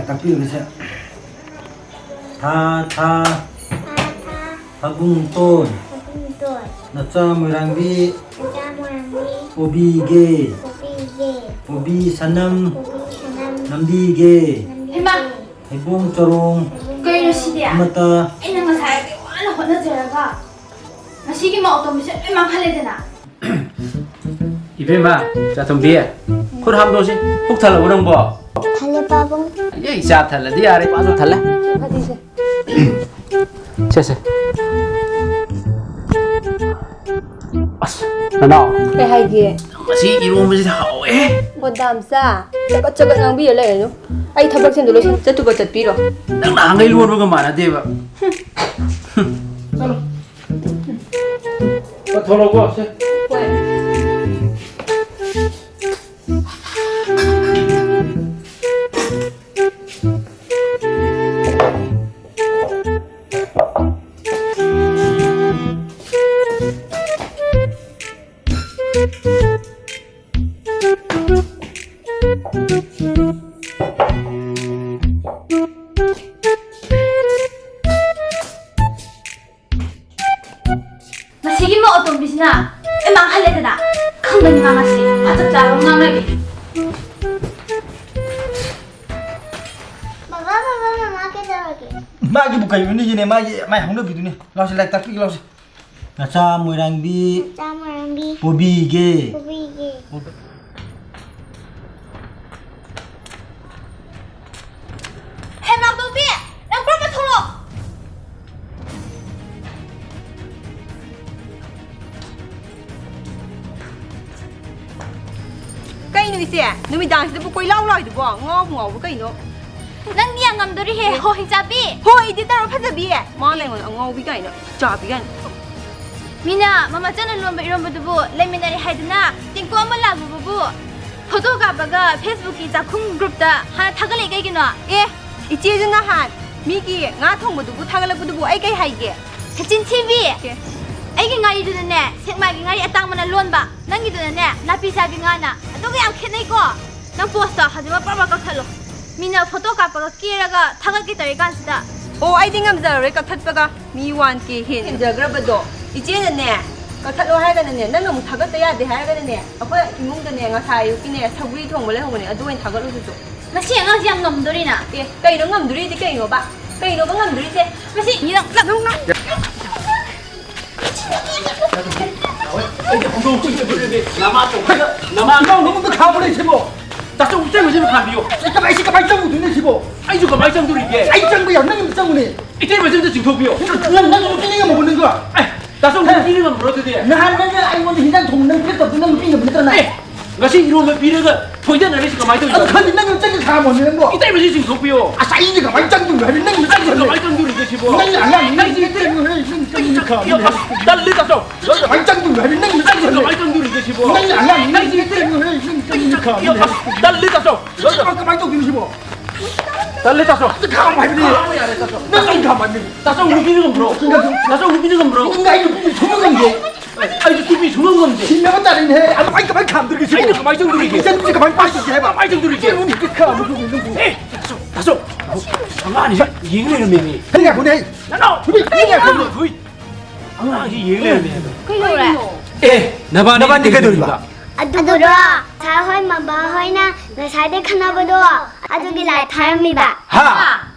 là các biểu sẽ tha Agung tôn na cha murang bi obi ge obi sanam nambi ge Hema hebong chorong kayo siya mata ay nang masaya wala ko na jaraga masigi mo auto mission ay manghale na 이베마 자 동비에 콜 함도시 혹 탈라 오는 거 달래 빠봉 예 자 탈라 디 아래 빠져 탈라 어디세 셋셋 왔어 나나 Cái hay gì? 맛이 이런 맛이 하오에 Một đàm xa. Chắc có ngang bia lại luôn. Ai thắp bác xem rồi xin. Chắc tụi bà chật bí rồi. 딱 나ngay luôn 그거 많아 대봐 자 돌아오고 셋 masigi mo auto mission ay manghale na kung gani mga si at jaro nga lagi Baba mama ke jaroge magi bukai ini jine magi mai hong bidu ni lo se lek tak pi lo se na cha murang bi Tamarambi obi ge Ubige Hema dobi nang pro matolo Cây nuôi xe. Nuôi mình đang sẽ bố quay lâu rồi được bỏ. Ngô với cây nữa. nang niya ngamdori he ho hijabi Thôi đi tao phát ra bia. Món này còn ngô với cây nữa. Chả bị cây. mina mama chana lomba iromba dubu leminari haidna tingko amala bubu photo ka baga facebook ki jakhung group ta ha thagale gai gino 에 이제는 한 미기 nga thong mo dubu thagal bu dubu ai kai hai ge. hachin tv ai gi ngari du ne sekma gi ngari atang mana lon ba nang gi du ne napi sa bi ngana adoga yam khenai ko nang post ta hajima pa ka thalo mina photo ka baga kira ga thagal ki tari kan sida 오 아이디 감자를 깍탁다가 미완께 hin. 이제 그러버도 이제는 네. 깍탁로 하야가는네. 나는 뭐 타갔다야 돼 하야가는네. 아빠 이몽도네 nga 사이 웃기네. 사구리 통을 해오네. 아도엔 타가로 주죠. masi ang ang nomdori na 예. cây nó ngầm đuổi thì cây nó bạ. cây nó có ngầm đuổi thế. masi ni nang nang nang 나만 형 너무 또 가버려 제보 나좀 웃자고 좀 가비요 시까마이 짱구 눈에 제보 아이 저거 말짱 들이게 아이 짱구야 너는 짱구네 이때 말씀 좀 징토비요 난 웃기는 거 먹는 거야 나좀 웃기는 건 뭐라도 돼 나는 아이 먼저 hin장 동는 그랬다 너는 웃기는 거 먹잖아 맛이 이러면 비례가 보이잖아 레시가 많이 들어 근데 나는 짱구 다 먹는 거 이때 말씀 징토비요 아 사이즈가 많이 짱구 왜 나는 저거 짱구 말짱 들이게 집어 나는 아니야 나는 이게 짱구 해 짱구니까 날리다 좀 많이 짱구 왜 나는 저거 짱구 말짱 들이게 집어 나는 아니야 나는 이게 짱구 해 짱구니까 날리다 좀 아까 많이 짱구 집어 날리다 좀 가만히 나는 가만히 나좀 웃기는 건 물어 나좀 웃기는 건 물어 누가 이거 좋은 건데 아이 저 TV 좋은 건데 김명은 딸이네 아무 아이가 많이 감들게 집어 아이 저 말짱 들이게 이제 누가 많이 빠지게 해봐 말짱 들이게 눈이 이렇게 하고 있는 거 나좀 장난 아니야 얘기를 매니 그러니까 보내 나나 우리 그러니까 보내 거의 아 얘기를 매니 kuyo ra 에 나반이 그들이다 Aduro Sa hoy mabahoy na Nasade ka na ba do Adugi lai tayo mi ba 하